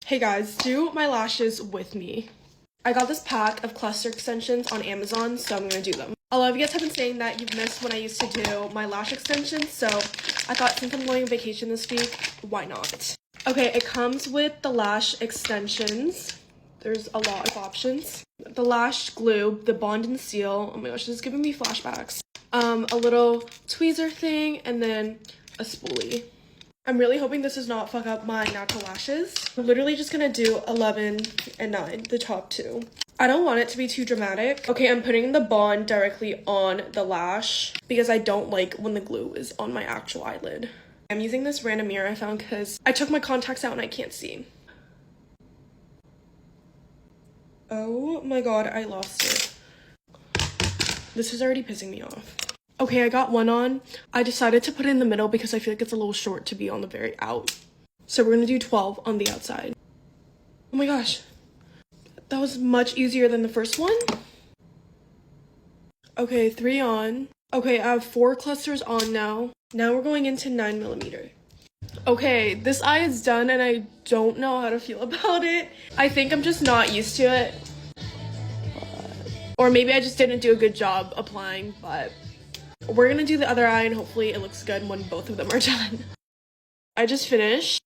Hey guys, do my lashes with me. I got this pack of cluster extensions on Amazon, so I'm gonna do them. A lot of you guys have been saying that you've missed when I used to do my lash extensions, so I thought since I'm going on vacation this week, why not? Okay, it comes with the lash extensions. There's a lot of options. The lash glue, the bond and seal. Oh my gosh, this is giving me flashbacks. A little tweezer thing, and then a spoolie. I'm really hoping this does not fuck up my natural lashes. I'm literally just gonna do 11 and 9, the top two. I don't want it to be too dramatic. Okay, I'm putting the bond directly on the lash because I don't like when the glue is on my actual eyelid. I'm using this random mirror I found because I took my contacts out and I can't see. Oh my god, I lost it. This is already pissing me off. Okay, I got one on. I decided to put it in the middle because I feel like it's a little short to be on the very out. So we're gonna do 12 on the outside. Oh my gosh. That was much easier than the first one. Okay, 3 on. Okay, I have 4 clusters on now. Now we're going into 9mm. Okay, this eye is done and I don't know how to feel about it. I think I'm just not used to it. Or maybe I just didn't do a good job applying, but we're gonna do the other eye and hopefully it looks good when both of them are done. I just finished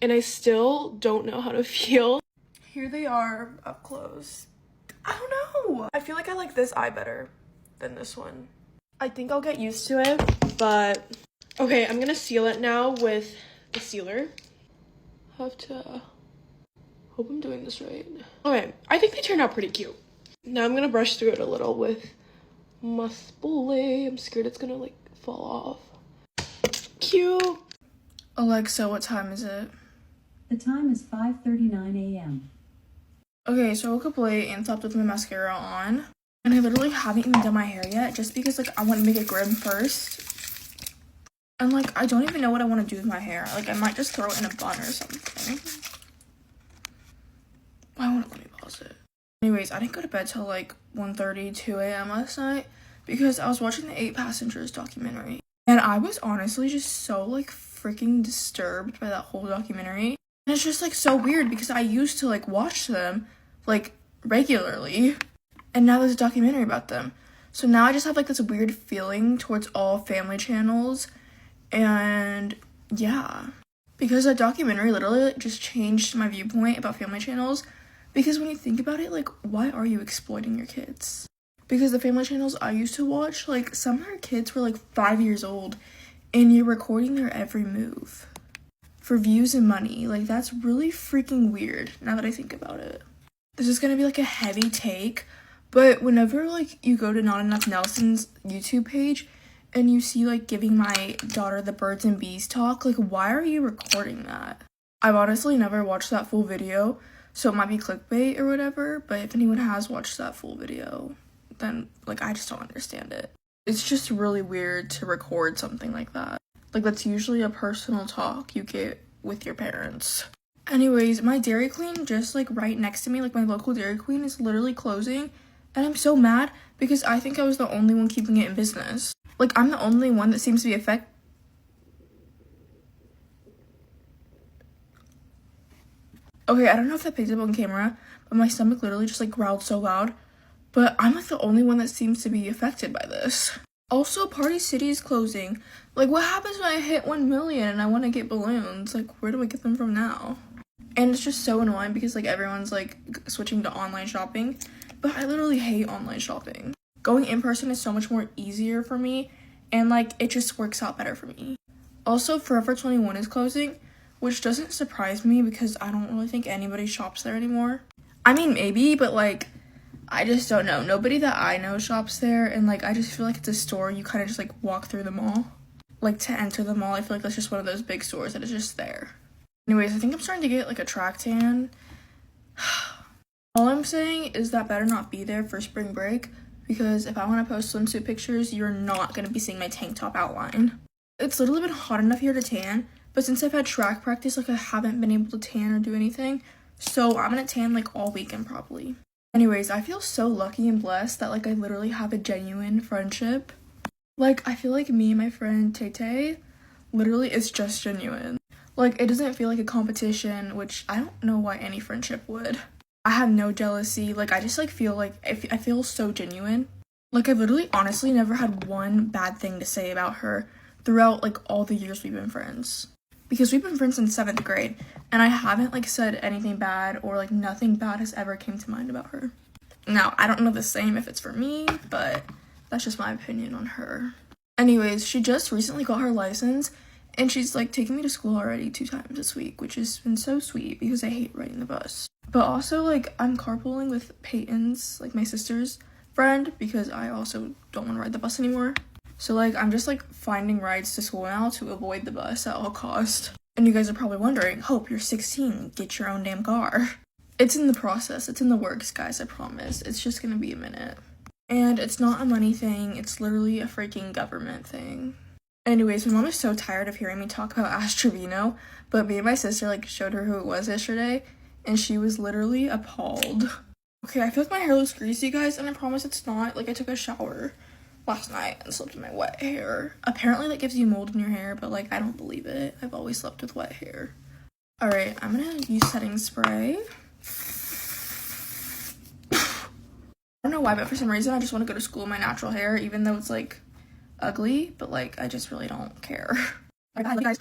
and I still don't know how to feel. Here they are up close. I don't know. I feel like I like this eye better than this one. I think I'll get used to it, but okay, I'm gonna seal it now with the sealer. Have to hope I'm doing this right. Okay, I think they turned out pretty cute. Now I'm gonna brush through it a little with my spoolie. I'm scared it's gonna like fall off. Cute. Alexa, what time is it? The time is 5:39 a.m. Okay, so I woke up late and slept with my mascara on. And I literally haven't even done my hair yet just because like I want to make it grim first. And like I don't even know what I want to do with my hair. Like I might just throw it in a bun or something. Let me pause it. Anyways, I didn't go to bed till like 1:30, 2 a.m. last night because I was watching the 8 Passengers documentary. And I was honestly just so like freaking disturbed by that whole documentary. And it's just like so weird because I used to like watch them like regularly. And now there's a documentary about them. So now I just have like this weird feeling towards all family channels. And yeah, because that documentary literally just changed my viewpoint about family channels. Because when you think about it, like, why are you exploiting your kids? Because the family channels I used to watch, like, some of their kids were, like, 5 years old, and you're recording their every move for views and money. Like, that's really freaking weird, now that I think about it. This is gonna be, like, a heavy take, but whenever, like, you go to Not Enough Nelson's YouTube page, and you see, like, giving my daughter the birds and bees talk, like, why are you recording that? I've honestly never watched that full video, so it might be clickbait or whatever, but if anyone has watched that full video, then, like, I just don't understand it. It's just really weird to record something like that. Like, that's usually a personal talk you get with your parents. Anyways, my Dairy Queen just, like, right next to me, like, my local Dairy Queen is literally closing, and I'm so mad because I think I was the only one keeping it in business. Like, I'm the only one that seems to be affected. Okay, I don't know if that picked up on camera, but my stomach literally just like growled so loud. But I'm like the only one that seems to be affected by this. Also, Party City is closing. Like, what happens when I hit 1 million and I want to get balloons? Like, where do I get them from now? And it's just so annoying because like everyone's like switching to online shopping. But I literally hate online shopping. Going in person is so much more easier for me. And like, it just works out better for me. Also, Forever 21 is closing, which doesn't surprise me because I don't really think anybody shops there anymore. I mean, maybe, but like, I just don't know. Nobody that I know shops there, and like, I just feel like it's a store you kind of just like walk through the mall. Like, to enter the mall, I feel like that's just one of those big stores that is just there. Anyways, I think I'm starting to get like a track tan. All I'm saying is that better not be there for spring break, because if I want to post swimsuit pictures, you're not going to be seeing my tank top outline. It's literally been hot enough here to tan, but since I've had track practice, like, I haven't been able to tan or do anything. So I'm gonna tan, like, all weekend, probably. Anyways, I feel so lucky and blessed that, like, I literally have a genuine friendship. Like, I feel like me and my friend Tay Tay, literally, it's just genuine. Like, it doesn't feel like a competition, which I don't know why any friendship would. I have no jealousy. Like, I just, like, feel like I feel so genuine. Like, I've literally honestly never had one bad thing to say about her throughout, like, all the years we've been friends. Because we've been friends since 7th grade, and I haven't, like, said anything bad, or, like, nothing bad has ever came to mind about her. Now, I don't know the same if it's for me, but that's just my opinion on her. Anyways, she just recently got her license, and she's, like, taking me to school already 2 times this week, which has been so sweet because I hate riding the bus. But also, like, I'm carpooling with Peyton's, like, my sister's friend, because I also don't want to ride the bus anymore. So, like, I'm just, like, finding rides to school now to avoid the bus at all cost. And you guys are probably wondering, Hope, you're 16, get your own damn car. It's in the process, it's in the works, guys, I promise. It's just gonna be a minute. And it's not a money thing, it's literally a freaking government thing. Anyways, my mom is so tired of hearing me talk about Ash Trevino, but me and my sister, like, showed her who it was yesterday, and she was literally appalled. Okay, I feel like my hair looks greasy, guys, and I promise it's not. Like, I took a shower last night and slept in my wet hair. Apparently that gives you mold in your hair, but, like, I don't believe it. I've always slept with wet hair. Alright, I'm gonna use setting spray. I don't know why, but for some reason I just want to go to school in my natural hair, even though it's, like, ugly, but, like, I just really don't care. Alright, bye, love you guys.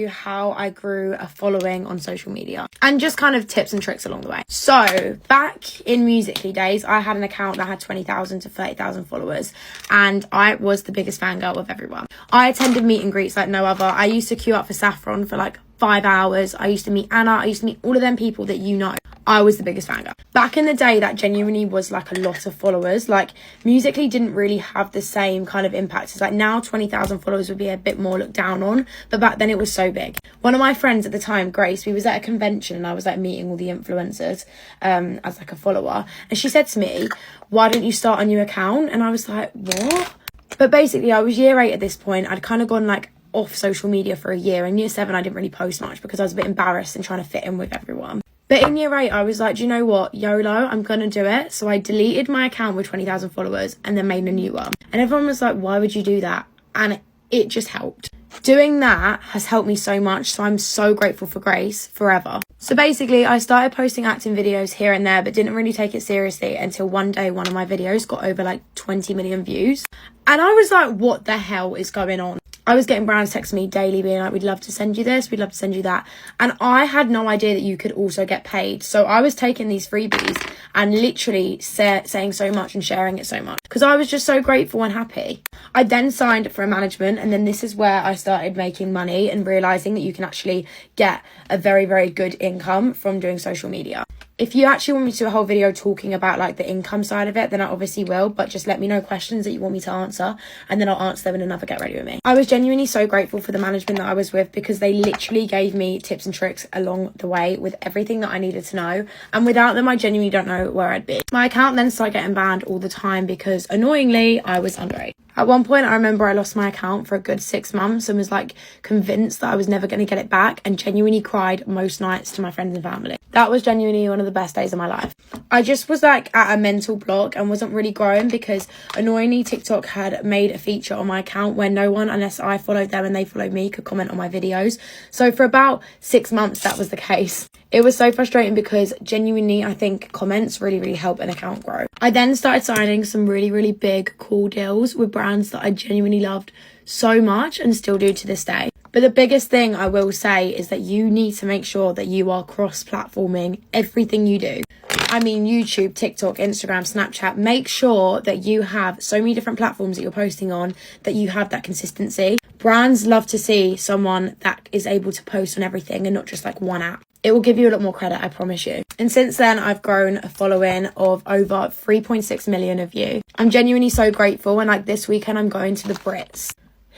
How I grew a following on social media and just kind of tips and tricks along the way. So back in Musical.ly days, I had an account that had 20,000 to 30,000 followers, and I was the biggest fangirl of everyone. I attended meet and greets like no other. I used to queue up for Saffron for like 5 hours. I used to meet Anna. I used to meet all of them people that you know. I was the biggest fangirl. Back in the day, that genuinely was like a lot of followers. Like, Musical.ly didn't really have the same kind of impact. It's like now 20,000 followers would be a bit more looked down on, but back then it was so big. One of my friends at the time, Grace, we was at a convention and I was like meeting all the influencers as like a follower, and she said to me, why don't you start a new account? And I was like, what? But basically I was year 8 at this point. I'd kind of gone like off social media for a year, and year 7 I didn't really post much because I was a bit embarrassed and trying to fit in with everyone. But in year 8, I was like, do you know what? YOLO, I'm going to do it. So I deleted my account with 20,000 followers and then made a new one. And everyone was like, why would you do that? And it just helped. Doing that has helped me so much. So I'm so grateful for Grace forever. So basically, I started posting acting videos here and there, but didn't really take it seriously until one day one of my videos got over like 20 million views. And I was like, what the hell is going on? I was getting brands texting me daily being like, we'd love to send you this, we'd love to send you that. And I had no idea that you could also get paid. So I was taking these freebies and literally saying so much and sharing it so much because I was just so grateful and happy. I then signed for a management, and then this is where I started making money and realising that you can actually get a very, very good income from doing social media. If you actually want me to do a whole video talking about like the income side of it, then I obviously will, but just let me know questions that you want me to answer and then I'll answer them in another Get Ready With Me. I was genuinely so grateful for the management that I was with because they literally gave me tips and tricks along the way with everything that I needed to know, and without them I genuinely don't know where I'd be. My account then started getting banned all the time because annoyingly I was underage. At one point, I remember I lost my account for a good 6 months and was like convinced that I was never going to get it back, and genuinely cried most nights to my friends and family. That was genuinely one of the best days of my life. I just was like at a mental block and wasn't really growing because annoyingly TikTok had made a feature on my account where no one, unless I followed them and they followed me, could comment on my videos. So for about 6 months, that was the case. It was so frustrating because genuinely I think comments really, really help an account grow. I then started signing some really, really big, cool deals with brands that I genuinely loved so much and still do to this day. But the biggest thing I will say is that you need to make sure that you are cross-platforming everything you do. I mean, YouTube, TikTok, Instagram, Snapchat. Make sure that you have so many different platforms that you're posting on, that you have that consistency. Brands love to see someone that is able to post on everything and not just like one app. It will give you a lot more credit, I promise you. And since then, I've grown a following of over 3.6 million of you. I'm genuinely so grateful, and like this weekend, I'm going to the Brits.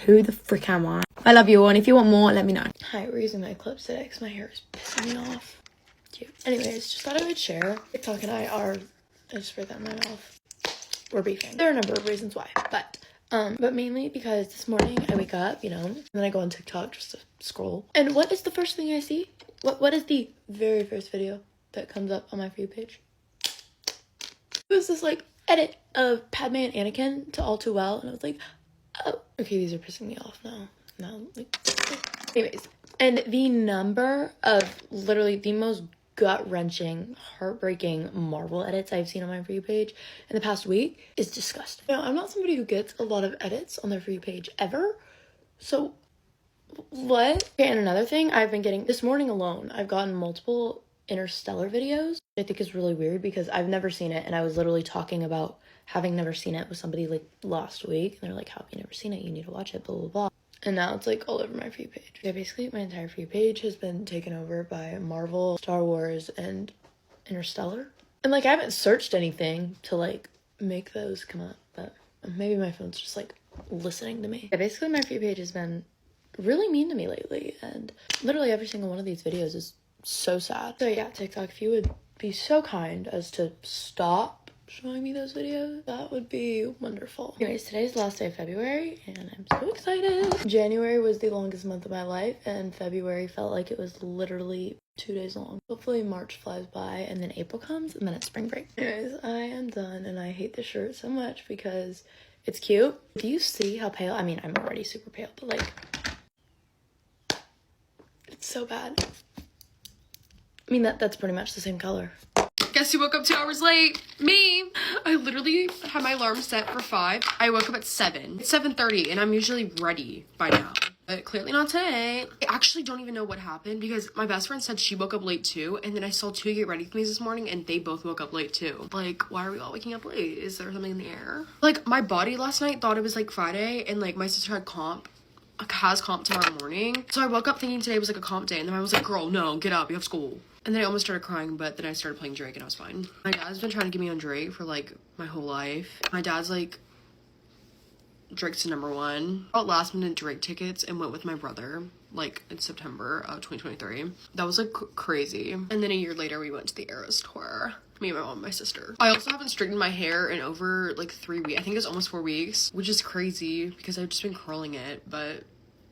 Who the frick am I? I love you all, and if you want more, let me know. Hi, we're using my clips today because my hair is pissing me off. Cute. Anyways, just thought I would share. TikTok and I just sprayed that in my mouth. We're beefing. There are a number of reasons why, but But mainly because this morning I wake up, you know, and then I go on TikTok just to scroll. And what is the first thing I see? What is the very first video that comes up on my For You page? It was this like edit of Padme and Anakin to All Too Well, and I was like, oh, okay, these are pissing me off now, like, anyways. And the number of literally the most gut-wrenching, heartbreaking Marvel edits I've seen on my For You page in the past week is disgusting. You know, I'm not somebody who gets a lot of edits on their For You page ever, so what? Okay, and another thing I've been getting this morning alone, I've gotten multiple Interstellar videos. I think is really weird because I've never seen it, and I was literally talking about having never seen it with somebody like last week, and they're like, how have you never seen it? You need to watch it, blah blah blah. And now it's like all over my For You page. Yeah, basically my entire For You page has been taken over by Marvel, Star Wars, and Interstellar. And like I haven't searched anything to like make those come up, but maybe my phone's just like listening to me. Yeah, basically my For You page has been really mean to me lately, and literally every single one of these videos is so sad. So yeah, TikTok, if you would be so kind as to stop showing me those videos, that would be wonderful. Anyways, today's the last day of February and I'm so excited. January was the longest month of my life and February felt like it was literally 2 days long. Hopefully March flies by and then April comes and then it's spring break. Anyways, I am done and I hate this shirt so much because it's cute. Do you see how pale? I mean, I'm already super pale, but like, it's so bad. I mean, that's pretty much the same color. Guess who woke up 2 hours late? Me. I literally had my alarm set for 5. I woke up at 7. It's 7:30 and I'm usually ready by now. But clearly not today. I actually don't even know what happened because my best friend said she woke up late too, and then I saw 2 Get Ready With Me this morning and they both woke up late too. Like, why are we all waking up late? Is there something in the air? Like, my body last night thought it was like Friday and like my sister had has comp tomorrow morning. So I woke up thinking today was like a comp day, and then I was like, girl, no, get up, you have school. And then I almost started crying, but then I started playing Drake and I was fine. My dad's been trying to get me on Drake for like my whole life. My dad's like, Drake's the #1. I bought last minute Drake tickets and went with my brother like in September of 2023. That was like crazy. And then a year later we went to the Eras tour. Me and my mom and my sister. I also haven't straightened my hair in over like 3 weeks. I think it's almost 4 weeks, which is crazy because I've just been curling it, but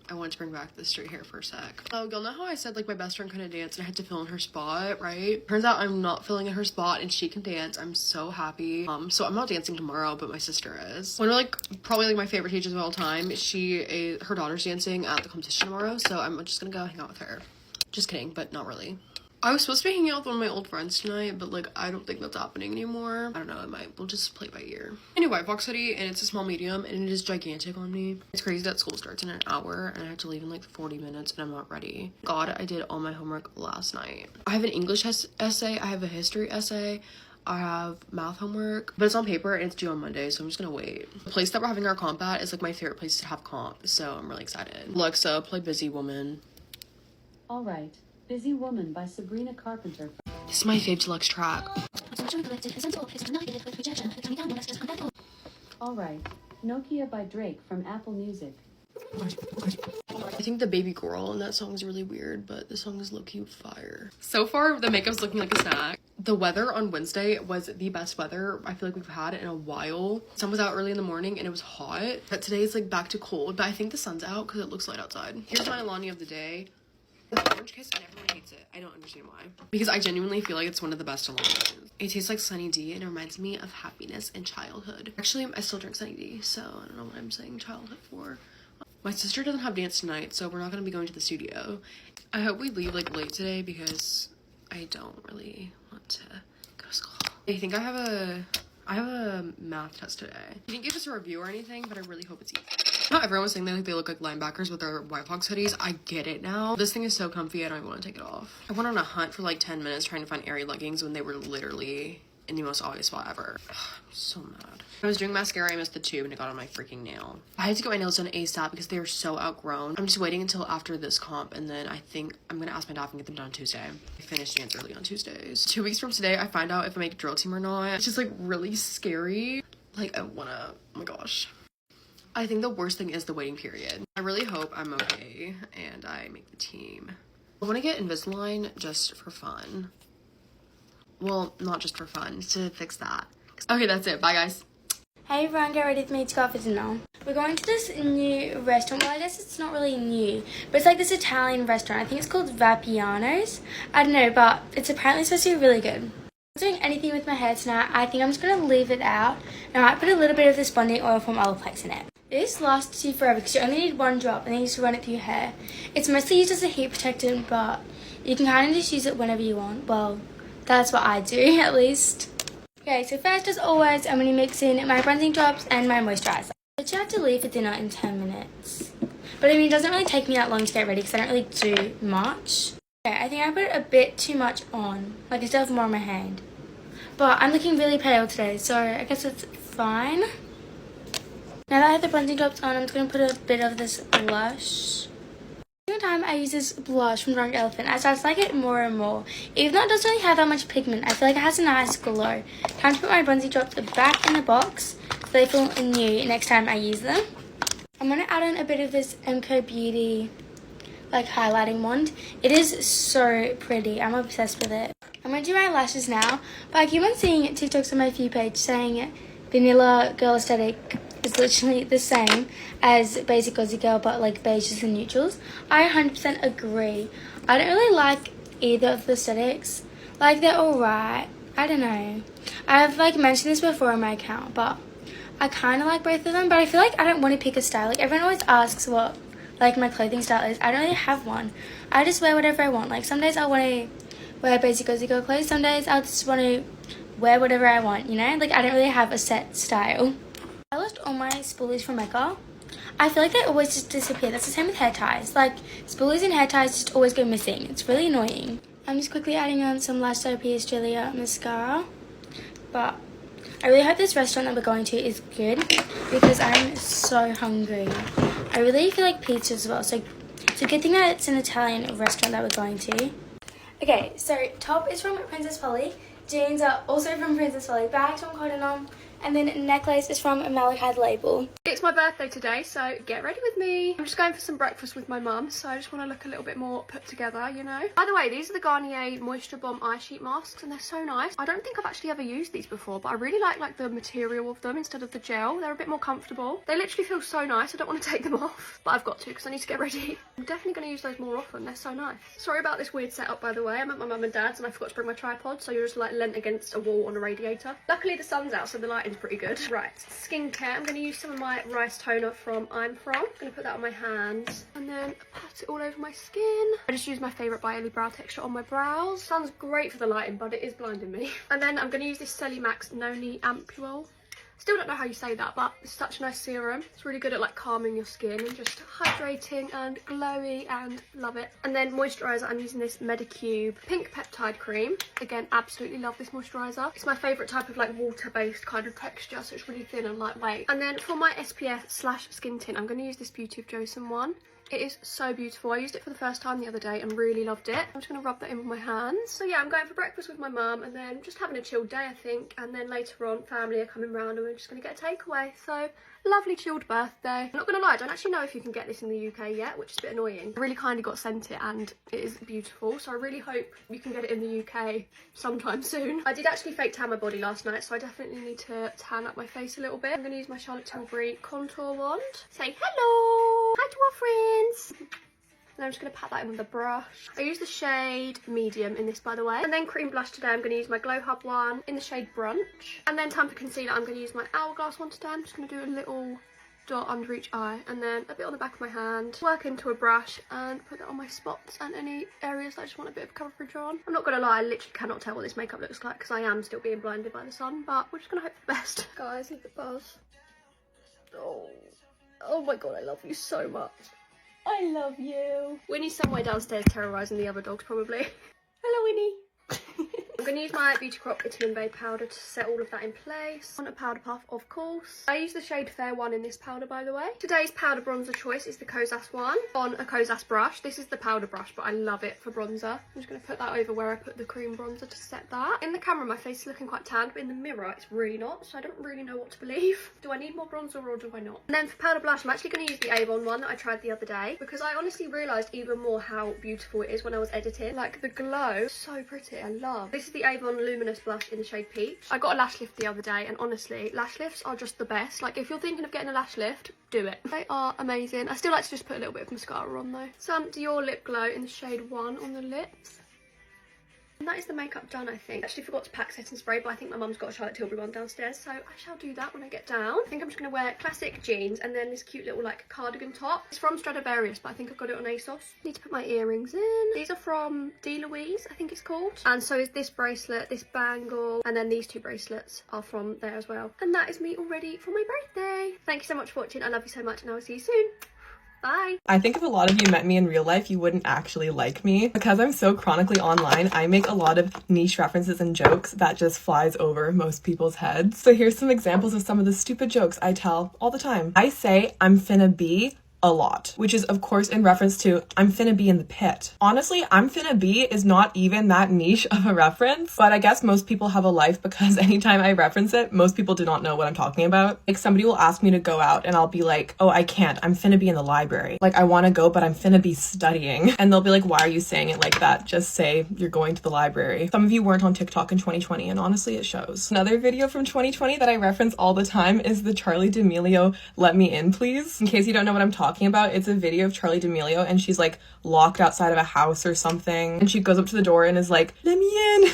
I wanted to bring back the straight hair for a sec. Oh, y'all know how I said like my best friend couldn't dance and I had to fill in her spot, right? Turns out I'm not filling in her spot and she can dance. I'm so happy. So I'm not dancing tomorrow, but my sister is. One of like probably like my favorite teachers of all time. Her daughter's dancing at the competition tomorrow, so I'm just gonna go hang out with her. Just kidding, but not really. I was supposed to be hanging out with one of my old friends tonight, but like I don't think that's happening anymore. I don't know, we'll just play by ear. Anyway, Vox hoodie, and it's a small medium and it is gigantic on me. It's crazy that school starts in an hour and I have to leave in like 40 minutes and I'm not ready. God, I did all my homework last night. I have an English essay, I have a history essay, I have math homework, but it's on paper and it's due on Monday, so I'm just gonna wait. The place that we're having our comp at is like my favorite place to have comp, so I'm really excited. Alexa, play Busy Woman. All right. Busy Woman by Sabrina Carpenter. This is my fave deluxe track. All right. Nokia by Drake from Apple Music. I think the baby girl in that song is really weird, but the song is low-key fire. So far, the makeup's looking like a snack. The weather on Wednesday was the best weather I feel like we've had in a while. Sun was out early in the morning and it was hot, but today it's like back to cold, but I think the sun's out because it looks light outside. Here's my Alani of the day. The orange kiss, and everyone hates it. I don't understand why. Because I genuinely feel like it's one of the best Alani. It tastes like Sunny D and it reminds me of happiness and childhood. Actually, I still drink Sunny D, so I don't know what I'm saying childhood for. My sister doesn't have dance tonight, so we're not going to be going to the studio. I hope we leave like late today because I don't really want to go to school. I think I have a math test today. He didn't give us a review or anything, but I really hope it's easy. Not everyone was saying that like they look like linebackers with their White Fox hoodies. I get it now. This thing is so comfy, I don't even want to take it off. I went on a hunt for like 10 minutes trying to find airy leggings when they were literally in the most obvious spot ever. I'm so mad. I was doing mascara, I missed the tube and it got on my freaking nail. I had to get my nails done ASAP because they are so outgrown. I'm just waiting until after this comp and then I think I'm gonna ask my dad and get them done on Tuesday. I finish dance early on Tuesdays. 2 weeks from today, I find out if I make drill team or not. It's just like really scary. Like I wanna, oh my gosh. I think the worst thing is the waiting period. I really hope I'm okay and I make the team. I want to get Invisalign just for fun. Well, not just for fun, to fix that. Okay, that's it. Bye, guys. Hey everyone, get ready with me to go out for dinner. We're going to this new restaurant. Well, I guess it's not really new, but it's like this Italian restaurant. I think it's called Vapiano's. I don't know, but it's apparently supposed to be really good. I'm not doing anything with my hair tonight. I think I'm just going to leave it out, and I might put a little bit of this bonding oil from Olaplex in it. This lasts you forever because you only need one drop and then you just run it through your hair. It's mostly used as a heat protectant, but you can kind of just use it whenever you want. Well, that's what I do, at least. Okay, so first as always, I'm going to mix in my bronzing drops and my moisturizer. I literally have to leave for dinner in 10 minutes. But I mean, it doesn't really take me that long to get ready because I don't really do much. Okay, I think I put a bit too much on. Like, I still have more on my hand. But I'm looking really pale today, so I guess it's fine. Now that I have the bronzing drops on, I'm just going to put a bit of this blush. Every time I use this blush from Drunk Elephant, I start to like it more and more. Even though it doesn't really have that much pigment, I feel like it has a nice glow. Time to put my bronzing drops back in the box so they feel new next time I use them. I'm going to add in a bit of this MCO Beauty like highlighting wand. It is so pretty. I'm obsessed with it. I'm going to do my lashes now, but I keep on seeing TikToks on my view page saying Vanilla Girl Aesthetic is literally the same as Basic Aussie Girl, but like beiges and neutrals. I 100% agree. I don't really like either of the aesthetics. Like, they're alright. I don't know. I've like mentioned this before on my account, but I kind of like both of them, but I feel like I don't want to pick a style. Like, everyone always asks what like my clothing style is. I don't really have one. I just wear whatever I want. Like, some days I want to wear Basic Aussie Girl clothes. Some days I just want to wear whatever I want, you know? Like, I don't really have a set style. I lost all my spoolies from Mecca. I feel like they always just disappear. That's the same with hair ties. Like, spoolies and hair ties just always go missing. It's really annoying. I'm just quickly adding on some Lash Therapy Australia mascara. But I really hope this restaurant that we're going to is good because I'm so hungry. I really feel like pizza as well. So it's a good thing that it's an Italian restaurant that we're going to. Okay, so top is from Princess Polly. Jeans are also from Princess Polly. Bags from Cotton On. And then necklace is from Malachite Label. It's my birthday today, so get ready with me. I'm just going for some breakfast with my mum, so I just want to look a little bit more put together, you know. By the way, these are the Garnier Moisture Bomb Eye Sheet Masks, and they're so nice. I don't think I've actually ever used these before, but I really like the material of them instead of the gel. They're a bit more comfortable. They literally feel so nice. I don't want to take them off, but I've got to because I need to get ready. I'm definitely going to use those more often. They're so nice. Sorry about this weird setup, by the way. I'm at my mum and dad's and I forgot to bring my tripod, so you're just like leant against a wall on a radiator. Luckily the sun's out, so the lighting's pretty good. Right, skincare. I'm going to use some of my rice toner from I'm From. I'm going to put that on my hands and then pat it all over my skin. I just use my favourite by Ellie brow texture on my brows. Sounds great for the lighting, but it is blinding me. And then I'm going to use this Celly Max Noli Ampule. Still don't know how you say that, but it's such a nice serum. It's really good at like calming your skin and just hydrating and glowy, and love it. And then moisturiser, I'm using this Medicube Pink Peptide Cream. Again, absolutely love this moisturiser. It's my favourite type of like water-based kind of texture, so it's really thin and lightweight. And then for my SPF/skin tint, I'm going to use this Beauty of Joseon one. It is so beautiful. I used it for the first time the other day and really loved it. I'm just going to rub that in with my hands. So yeah, I'm going for breakfast with my mum and then just having a chilled day, I think. And then later on, family are coming round and we're just going to get a takeaway. So lovely chilled birthday. I'm not going to lie, I don't actually know if you can get this in the UK yet, which is a bit annoying. I really kindly got sent it and it is beautiful. So I really hope you can get it in the UK sometime soon. I did actually fake tan my body last night, so I definitely need to tan up my face a little bit. I'm going to use my Charlotte Tilbury contour wand. Say hello! Hi to our friends! And I'm just going to pat that in with a brush. I use the shade Medium in this, by the way. And then cream blush today, I'm going to use my Glow Hub one in the shade Brunch. And then time for concealer, I'm going to use my Hourglass one today. I'm just going to do a little dot under each eye and then a bit on the back of my hand. Work into a brush and put that on my spots and any areas that I just want a bit of coverage on. I'm not going to lie, I literally cannot tell what this makeup looks like because I am still being blinded by the sun, but we're just going to hope for the best. Guys, look at Buzz. Oh my god, I love you so much. I love you. Winnie's somewhere downstairs terrorising the other dogs, probably. Hello, Winnie. I'm going to use my Beauty Crop Vitamin Bay powder to set all of that in place. On a powder puff, of course. I use the shade Fair one in this powder, by the way. Today's powder bronzer choice is the Kosas one on a Kosas brush. This is the powder brush, but I love it for bronzer. I'm just going to put that over where I put the cream bronzer to set that. In the camera, my face is looking quite tanned, but in the mirror, it's really not, so I don't really know what to believe. Do I need more bronzer or do I not? And then for powder blush, I'm actually going to use the Avon one that I tried the other day because I honestly realised even more how beautiful it is when I was editing. Like, the glow, so pretty. I love. This is the the Avon Luminous Blush in the shade Peach. I got a lash lift the other day, and honestly, lash lifts are just the best. Like, if you're thinking of getting a lash lift, do it. They are amazing. I still like to just put a little bit of mascara on though. Some Dior Lip Glow in the shade 1 on the lips. And that is the makeup done, I think. Actually forgot to pack setting spray, but I think my mum's got a Charlotte Tilbury one downstairs, so I shall do that when I get down. I think I'm just going to wear classic jeans and then this cute little like cardigan top. It's from Stradivarius, but I think I've got it on ASOS. Need to put my earrings in. These are from D. Louise, I think it's called. And so is this bracelet, this bangle, and then these 2 bracelets are from there as well. And that is me all ready for my birthday. Thank you so much for watching. I love you so much, and I will see you soon. Bye. I think if a lot of you met me in real life, you wouldn't actually like me. Because I'm so chronically online, I make a lot of niche references and jokes that just flies over most people's heads. So here's some examples of some of the stupid jokes I tell all the time. I say, I'm finna be a lot, which is of course in reference to I'm finna be in the pit. Honestly, I'm finna be is not even that niche of a reference, but I guess most people have a life because anytime I reference it, most people do not know what I'm talking about. Like, somebody will ask me to go out and I'll be like, oh, I can't, I'm finna be in the library. Like, I want to go, but I'm finna be studying. And they'll be like, why are you saying it like that? Just say you're going to the library. Some of you weren't on TikTok in 2020, and honestly it shows. Another video from 2020 that I reference all the time is the Charli D'Amelio Let Me In Please. In case you don't know what I'm talking about, it's a video of Charli D'Amelio and she's like locked outside of a house or something, and she goes up to the door and is like, let me in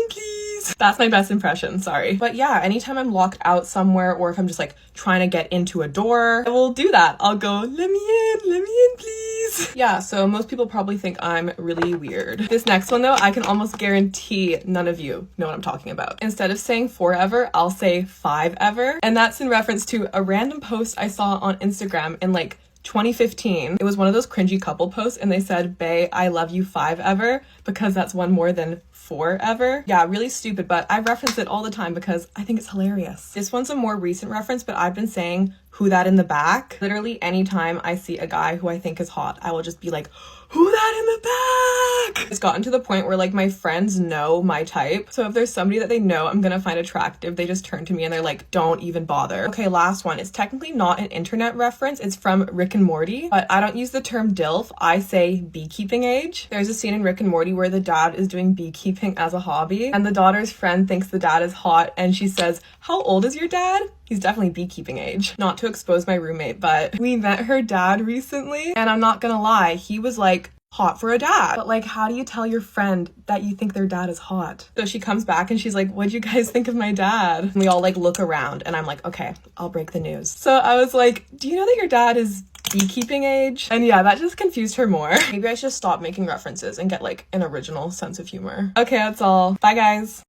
please. That's my best impression, sorry. But yeah, anytime I'm locked out somewhere, or if I'm just like trying to get into a door, I will do that. I'll go, let me in please. Yeah, so most people probably think I'm really weird. This next one though, I can almost guarantee none of you know what I'm talking about. Instead of saying forever, I'll say 5-ever, and that's in reference to a random post I saw on Instagram in like 2015. It was one of those cringy couple posts, and they said, bae, I love you 5-ever, because that's one more than forever. Yeah, really stupid, but I reference it all the time because I think it's hilarious. This one's a more recent reference, but I've been saying who that in the back. Literally anytime I see a guy who I think is hot, I will just be like, who that in the back? It's gotten to the point where like my friends know my type. So if there's somebody that they know I'm gonna find attractive, they just turn to me and they're like, don't even bother. Okay, last one. It's technically not an internet reference. It's from Rick and Morty, but I don't use the term DILF. I say beekeeping age. There's a scene in Rick and Morty where the dad is doing beekeeping as a hobby, and the daughter's friend thinks the dad is hot, and she says, how old is your dad? He's definitely beekeeping age. Not to expose my roommate, but we met her dad recently, and I'm not gonna lie, he was like hot for a dad. But like, how do you tell your friend that you think their dad is hot? So she comes back and she's like, what'd you guys think of my dad? And we all like look around, and I'm like, okay, I'll break the news. So I was like, do you know that your dad is beekeeping age? And yeah, that just confused her more. Maybe I should just stop making references and get like an original sense of humor. Okay, that's all. Bye guys.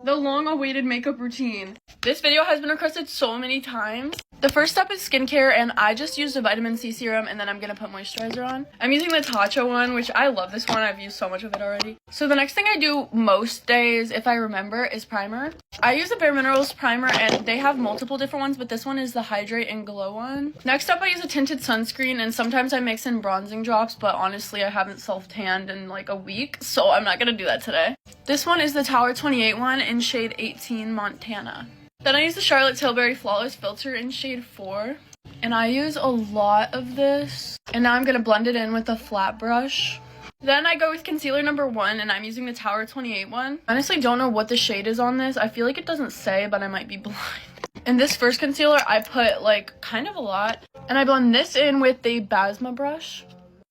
the long-awaited makeup routine. This video has been requested so many times. The first step is skincare, and I just used a vitamin C serum, and then I'm gonna put moisturizer on. I'm using the Tatcha one, which I love this one. I've used so much of it already. So the next thing I do most days, if I remember, is primer. I use the Bare Minerals primer, and they have multiple different ones, but this one is the Hydrate and Glow one. Next up, I use a tinted sunscreen, and sometimes I mix in bronzing drops, but honestly, I haven't self-tanned in like a week, so I'm not gonna do that today. This one is the Tower 28 one in shade 18 Montana. Then I use the Charlotte Tilbury Flawless Filter in shade 4. And I use a lot of this. And now I'm going to blend it in with a flat brush. Then I go with concealer number 1, and I'm using the Tower 28 one. I honestly don't know what the shade is on this. I feel like it doesn't say, but I might be blind. In this first concealer, I put like kind of a lot. And I blend this in with the Basma brush.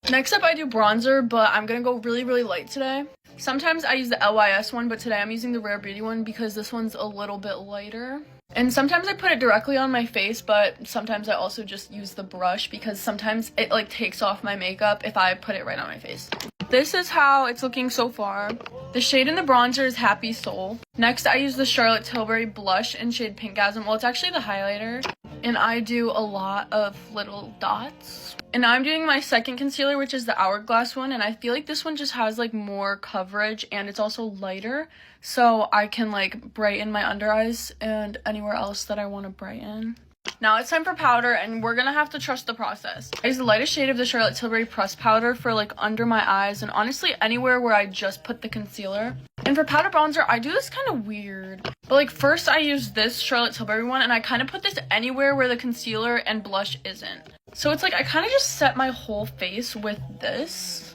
Next up, I do bronzer, but I'm going to go really, really light today. Sometimes I use the LYS one, but today I'm using the Rare Beauty one because this one's a little bit lighter. And sometimes I put it directly on my face, but sometimes I also just use the brush because sometimes it like takes off my makeup if I put it right on my face. This is how it's looking so far. The shade in the bronzer is Happy Soul. Next, I use the Charlotte Tilbury blush in shade Pinkgasm. Well, it's actually the highlighter. And I do a lot of little dots. And now I'm doing my second concealer, which is the Hourglass one. And I feel like this one just has like more coverage and it's also lighter. So I can like brighten my under eyes and anywhere else that I want to brighten. Now it's time for powder, and we're gonna have to trust the process. I use the lightest shade of the Charlotte Tilbury pressed powder for like under my eyes and honestly anywhere where I just put the concealer. And for powder bronzer, I do this kind of weird. But like first I use this Charlotte Tilbury one, and I kind of put this anywhere where the concealer and blush isn't. So it's like I kind of just set my whole face with this.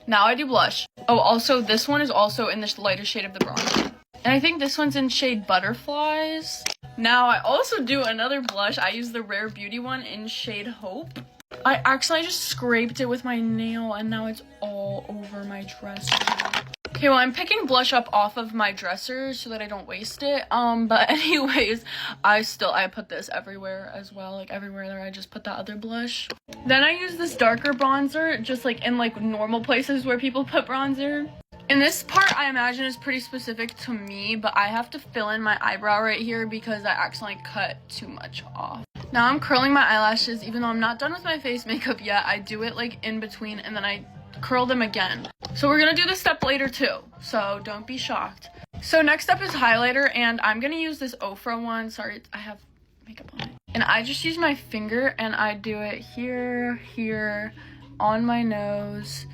Now I do blush. Oh, also this one is also in this lighter shade of the bronzer. And I think this one's in shade Butterflies. Now I also do another blush. I use the Rare Beauty one in shade Hope. I accidentally just scraped it with my nail and now it's all over my dresser. Okay, well I'm picking blush up off of my dresser so that I don't waste it. But anyways, I put this everywhere as well. Like everywhere there I just put that other blush. Then I use this darker bronzer just like in like normal places where people put bronzer. And this part I imagine is pretty specific to me, but I have to fill in my eyebrow right here because I accidentally cut too much off. Now I'm curling my eyelashes. Even though I'm not done with my face makeup yet, I do it like in between and then I curl them again. So we're gonna do this step later too, so don't be shocked. So next up is highlighter, and I'm gonna use this Ofra one. Sorry, I have makeup on it. And I just use my finger and I do it here, here, on my nose,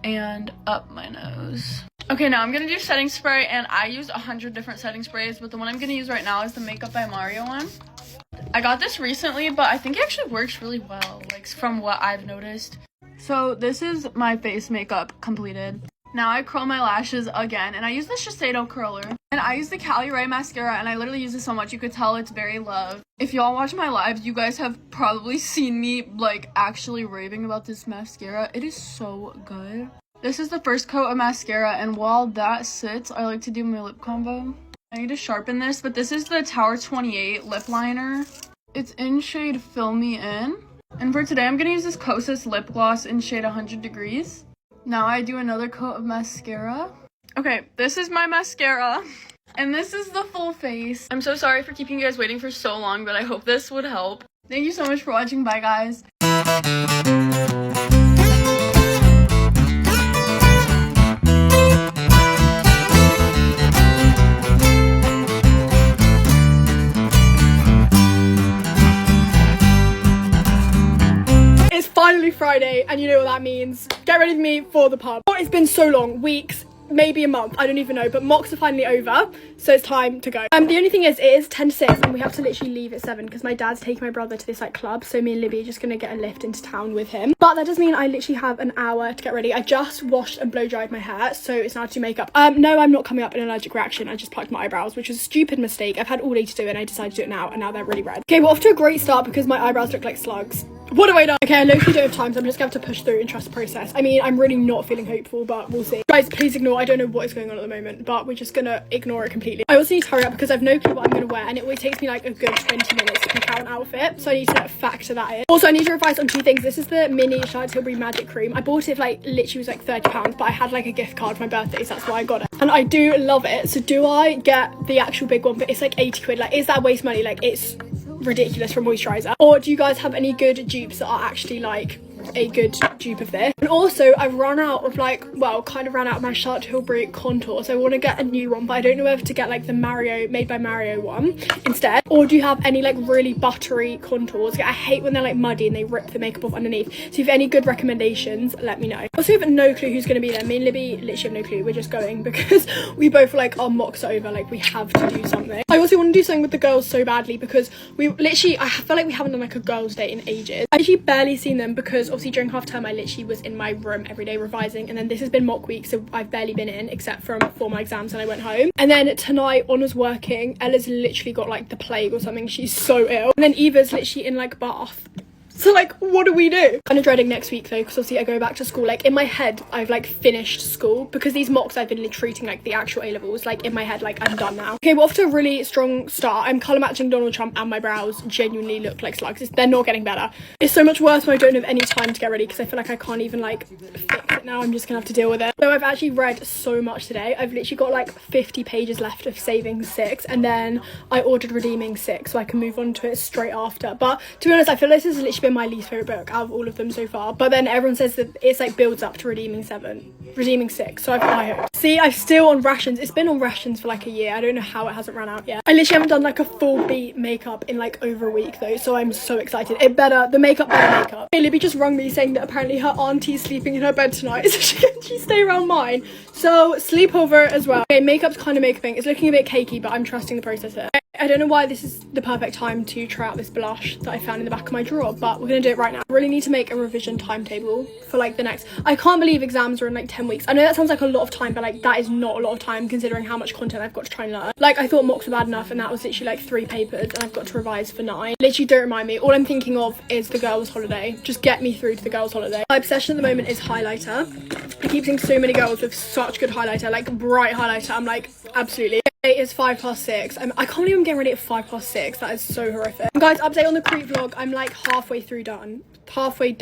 and up my nose. Okay, now I'm gonna do setting spray, and I use 100 different setting sprays, but the one I'm gonna use right now is the Makeup by Mario one. I got this recently, but I think it actually works really well, like from what I've noticed. So this is my face makeup completed. Now I curl my lashes again, and I use the Shiseido curler. And I use the Cali Ray mascara, and I literally use it so much you could tell it's very loved. If y'all watch my lives, you guys have probably seen me like actually raving about this mascara. It is so good. This is the first coat of mascara, and while that sits, I like to do my lip combo. I need to sharpen this, but this is the Tower 28 lip liner. It's in shade Fill Me In. And for today, I'm gonna use this Kosas lip gloss in shade 100 Degrees. Now I do another coat of mascara. Okay, this is my mascara. And this is the full face. I'm so sorry for keeping you guys waiting for so long, but I hope this would help. Thank you so much for watching. Bye, guys. It's finally Friday, and you know what that means. Get ready with me for the pub. Oh, it's been so long, weeks, maybe a month, I don't even know, but mocks are finally over, so it's time to go. The only thing is, it is 10 to 6, and we have to literally leave at 7, because my dad's taking my brother to this, like, club, so me and Libby are just gonna get a lift into town with him. But that does mean I literally have an hour to get ready. I just washed and blow-dried my hair, so it's now to do makeup. No, I'm not coming up in an allergic reaction, I just plucked my eyebrows, which was a stupid mistake. I've had all day to do it, and I decided to do it now, and now they're really red. Okay, we're off to a great start, because my eyebrows look like slugs. What have I done? Okay, I literally don't have time, so I'm just going to have to push through and trust the process. I mean, I'm really not feeling hopeful, but we'll see. Guys, please ignore. I don't know what is going on at the moment, but we're just going to ignore it completely. I also need to hurry up because I've no clue what I'm going to wear, and it always takes me like a good 20 minutes to pick out an outfit, so I need to factor that in. Also, I need to revise on 2 things. This is the mini Charlotte Tilbury Magic Cream. I bought it for like, literally was like £30, but I had like a gift card for my birthday, so that's why I got it. And I do love it. So do I get the actual big one? But it's like 80 quid. Like, is that waste money? Like, it's ridiculous for moisturizer. Or do you guys have any good dupes that are actually like a good dupe of this? And also, I've run out of like, well, kind of ran out of my Charlotte Tilbury contour, so I want to get a new one, but I don't know whether to get like the Mario Made by Mario one instead, or do you have any like really buttery contours? I hate when they're like muddy and they rip the makeup off underneath, so if you have any good recommendations, let me know. Also, we have no clue who's going to be there. Me and Libby literally have no clue. We're just going because we both like, our mocks are over, like we have to do something. I also want to do something with the girls so badly because we literally, I feel like we haven't done like a girls' day in ages. I've actually barely seen them because obviously during half term I literally was in my room every day revising, and then this has been mock week, so I've barely been in except for my exams and I went home. And then tonight Honour's working. Ella's literally got like the plague or something, she's so ill, and then Eva's literally in like Bath. So like, what do we do? Kind of dreading next week though, because obviously I go back to school. Like in my head, I've like finished school because these mocks I've been treating like the actual A-levels. Like in my head, like I'm done now. Okay, we're off to a really strong start. I'm colour matching Donald Trump and my brows genuinely look like slugs. They're not getting better. It's so much worse when I don't have any time to get ready because I feel like I can't even like fix it now. I'm just gonna have to deal with it. So I've actually read so much today. I've literally got like 50 pages left of Saving 6, and then I ordered Redeeming 6 so I can move on to it straight after. But to be honest, I feel like this has literally been my least favourite book out of all of them so far. But then everyone says that it's like builds up to Redeeming 6, so I've high hopes. See, I'm still on rations. It's been on rations for like a year. I don't know how it hasn't run out yet. I literally haven't done like a full beat makeup in like over a week though, so I'm so excited. The makeup better makeup. Hey, Libby just rung me saying that apparently her auntie's sleeping in her bed tonight, so she stay around mine. So sleepover as well. Okay, makeup's kind of makeuping. It's looking a bit cakey, but I'm trusting the process here. I don't know why this is the perfect time to try out this blush that I found in the back of my drawer, but we're gonna do it right now. I really need to make a revision timetable for like the next, I can't believe exams are in like 10 weeks. I know that sounds like a lot of time, but like that is not a lot of time considering how much content I've got to try and learn. Like I thought mocks were bad enough, and that was literally like 3 papers and I've got to revise for 9. Literally don't remind me. All I'm thinking of is the girls' holiday. Just get me through to the girls' holiday. My obsession at the moment is highlighter. I keep seeing so many girls with such good highlighter, like bright highlighter. I'm like, absolutely. It is 5:06. I can't believe I'm getting ready at 5:06. That is so horrific. Guys, update on the Crete vlog. I'm like halfway through done. Halfway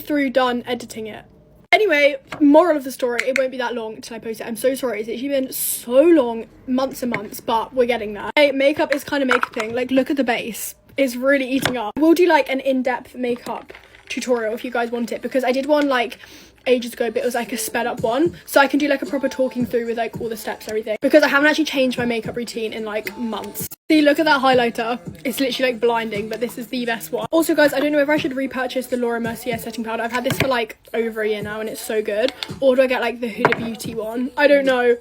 through done editing it. Anyway, moral of the story, it won't be that long until I post it. I'm so sorry. It's actually been so long, months and months, but we're getting there. Hey, makeup is kind of makeuping. Like, look at the base. It's really eating up. We'll do like an in-depth makeup tutorial if you guys want it, because I did one like ages ago, but it was like a sped up one, so I can do like a proper talking through with like all the steps and everything, because I haven't actually changed my makeup routine in like months. See, look at that highlighter. It's literally like blinding, but this is the best one. Also guys, I don't know if I should repurchase the Laura Mercier setting powder. I've had this for like over a year now and it's so good, or do I get like the Huda Beauty one? I don't know.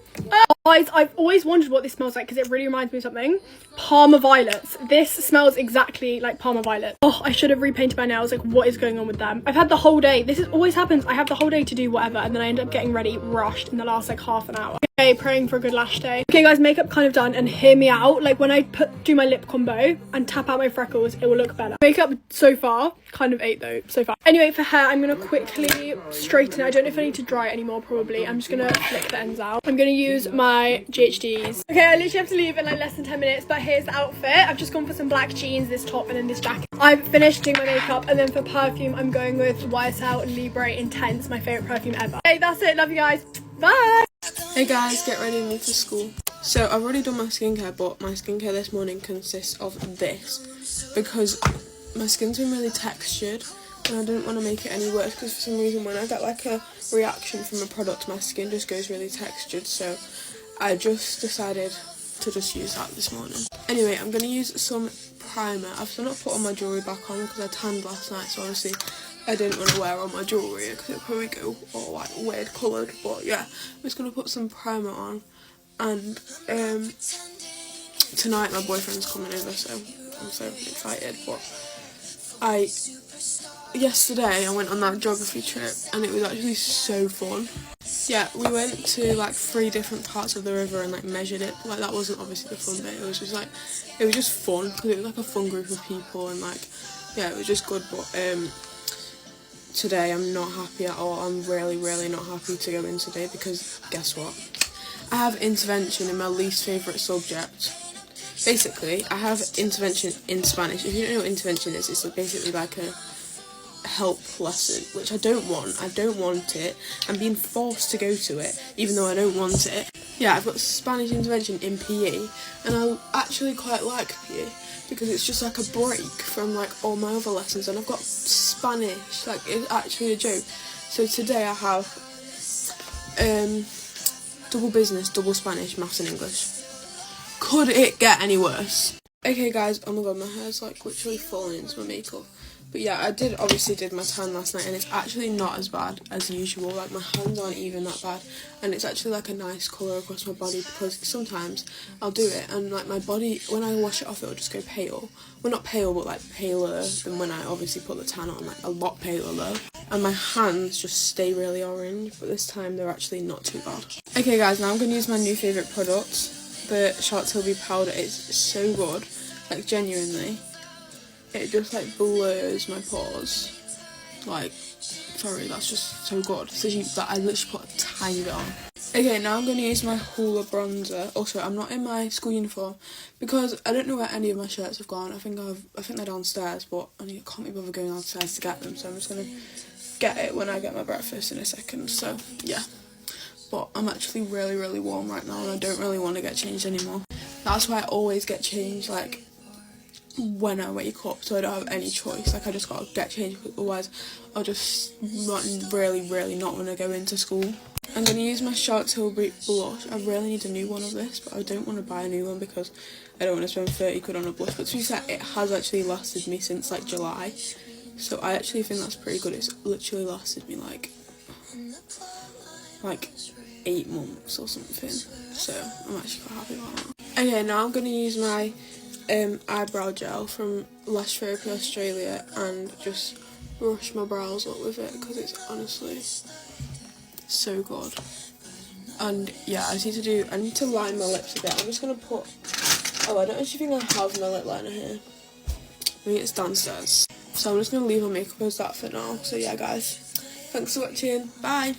Guys, I've always wondered what this smells like because it really reminds me of something. Parma Violets. This smells exactly like Parma Violet. Oh, I should have repainted my nails. Like, what is going on with them? I've had the whole day. This always happens. I have the whole day to do whatever, and then I end up getting ready rushed in the last like half an hour. Okay, praying for a good lash day. Okay guys, makeup kind of done, and hear me out. Like when I do my lip combo and tap out my freckles, it will look better. Makeup so far, kind of 8 though, so far. Anyway, for hair, I'm gonna quickly straighten it. I don't know if I need to dry it anymore, probably. I'm just gonna flick the ends out. I'm gonna use my GHDs. Okay, I literally have to leave in like less than 10 minutes, but here's the outfit. I've just gone for some black jeans, this top, and then this jacket. I've finished doing my makeup, and then for perfume, I'm going with YSL Libre Intense, my favourite perfume ever. Okay, that's it. Love you guys. Bye! Hey guys, get ready to move to school. So I've already done my skincare, but my skincare this morning consists of this because my skin's been really textured and I didn't want to make it any worse, because for some reason when I get like a reaction from a product, my skin just goes really textured, so I just decided to just use that this morning. Anyway, I'm going to use some primer. I've still not put all my jewellery back on because I tanned last night, so obviously I didn't want to wear all my jewellery because it'll probably go all like weird coloured, but yeah, I'm just going to put some primer on, and tonight my boyfriend's coming over, so I'm so excited. But yesterday I went on that geography trip and it was actually so fun. Yeah, we went to like 3 different parts of the river and like measured it. Like that wasn't obviously the fun bit, it was just fun because it was like a fun group of people, and like yeah, it was just good, but today I'm not happy at all. I'm really not happy to go in today because guess what? I have intervention in my least favourite subject. Basically, I have intervention in Spanish. If you don't know what intervention is, it's basically like a help lesson, which I don't want. I don't want it. I'm being forced to go to it, even though I don't want it. Yeah, I've got Spanish intervention in PE, and I actually quite like PE because it's just like a break from like all my other lessons, and I've got Spanish, like it's actually a joke. So today I have double business, double Spanish, maths and English. Could it get any worse? Okay guys, oh my god, my hair's like literally falling into my makeup. But yeah, I obviously did my tan last night, and it's actually not as bad as usual. Like, my hands aren't even that bad, and it's actually like a nice colour across my body, because sometimes I'll do it and like my body, when I wash it off, it'll just go pale. Well, not pale, but like paler than when I obviously put the tan on, like a lot paler though. And my hands just stay really orange, but this time they're actually not too bad. Okay guys, now I'm going to use my new favourite product, the Charlotte Tilbury powder. It's so good, like genuinely. It just like blurs my pores. Like, sorry, that's just so good. So I literally put a tiny bit on. Okay, now I'm going to use my Hoola bronzer. Also, I'm not in my school uniform because I don't know where any of my shirts have gone. I think they're downstairs, but I can't be bothered going downstairs to get them. So I'm just going to get it when I get my breakfast in a second. So yeah, but I'm actually really warm right now, and I don't really want to get changed anymore. That's why I always get changed like when I wake up, so I don't have any choice. Like, I just gotta get changed, otherwise I'll just really not want to go into school. I'm gonna use my Charlotte Tilbury blush. I really need a new one of this, but I don't want to buy a new one because I don't want to spend 30 quid on a blush. But to be fair, it has actually lasted me since like July, so I actually think that's pretty good. It's literally lasted me like 8 months or something, so I'm actually quite happy about that. Okay, now I'm gonna use my eyebrow gel from Lash Therapy Australia and just brush my brows up with it because it's honestly so good. And yeah, I need to line my lips a bit. I'm just gonna put, I don't actually think I have my lip liner here. Maybe it's downstairs. So I'm just gonna leave my makeup as that for now. So yeah guys, thanks for watching, bye.